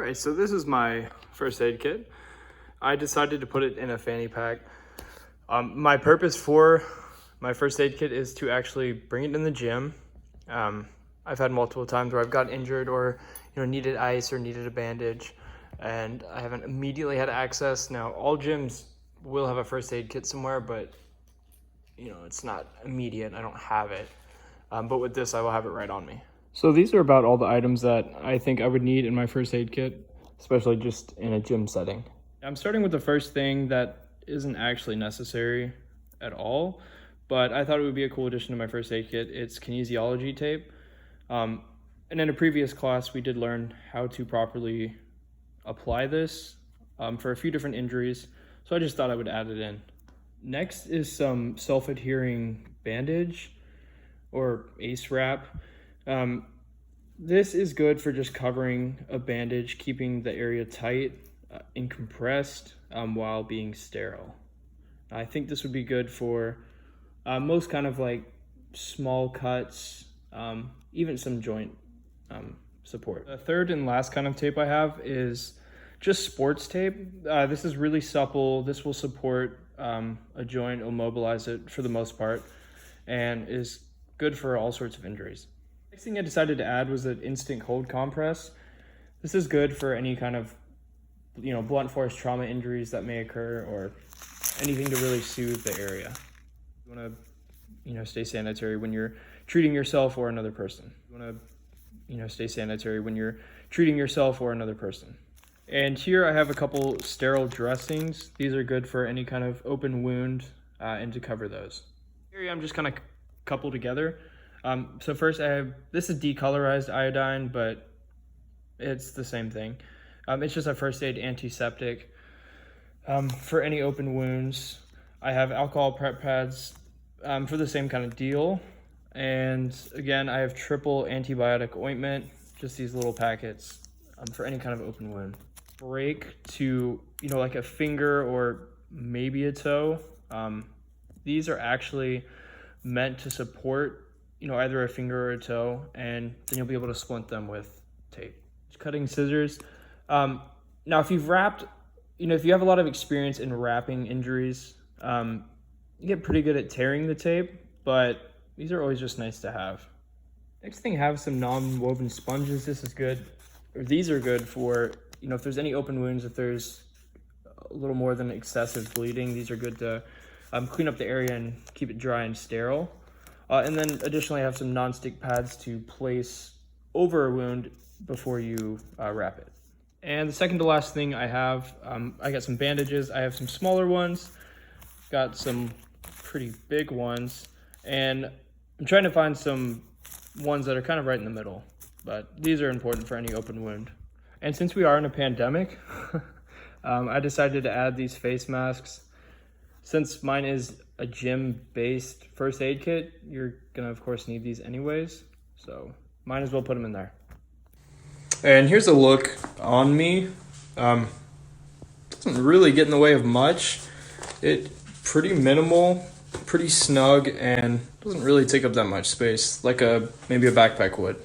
right, so this is my first aid kit. I decided to put it in a fanny pack. My purpose for my first aid kit is to actually bring it in the gym. I've had multiple times where I've gotten injured or needed ice or needed a bandage, and I haven't immediately had access. Now, all gyms will have a first aid kit somewhere, but it's not immediate. I don't have it. But with this, I will have it right on me. So these are about all the items that I think I would need in my first aid kit, especially just in a gym setting. I'm starting with the first thing that isn't actually necessary at all, but I thought it would be a cool addition to my first aid kit. It's kinesiology tape. And in a previous class, we did learn how to properly apply this for a few different injuries, so I just thought I would add it in. Next is some self-adhering bandage or ACE wrap. This is good for just covering a bandage, keeping the area tight and compressed while being sterile. I think this would be good for most kind of like small cuts, even some joint support. The third and last kind of tape I have is just sports tape. This is really supple. This will support a joint, it'll mobilize it for the most part, and is good for all sorts of injuries. Next thing I decided to add was an instant cold compress. This is good for any kind of blunt force trauma injuries that may occur, or anything to really soothe the area. You want to stay sanitary when you're treating yourself or another person. You want to stay sanitary when you're treating yourself or another person. And here I have a couple sterile dressings. These are good for any kind of open wound and to cover those. Here I'm just kind of coupled together. So first this is decolorized iodine, but it's the same thing. It's just a first aid antiseptic for any open wounds. I have alcohol prep pads for the same kind of deal. And again, I have triple antibiotic ointment, just these little packets for any kind of open wound. Break to, like a finger or maybe a toe. These are actually meant to support, either a finger or a toe, and then you'll be able to splint them with tape. Cutting scissors. Now, if you've wrapped, if you have a lot of experience in wrapping injuries, you get pretty good at tearing the tape, but these are always just nice to have. Next thing, have some non-woven sponges. This is good, or these are good for, if there's any open wounds, if there's a little more than excessive bleeding, these are good to clean up the area and keep it dry and sterile. And then additionally, I have some non-stick pads to place over a wound before you wrap it. And the second to last thing I have, I got some bandages. I have some smaller ones, got some pretty big ones, and I'm trying to find some ones that are kind of right in the middle, but these are important for any open wound. And since we are in a pandemic, I decided to add these face masks. Since mine is a gym-based first aid kit, you're gonna of course need these anyways, so might as well put them in there. And here's a look on me. Doesn't really get in the way of much. It pretty minimal, pretty snug, and doesn't really take up that much space like maybe a backpack would.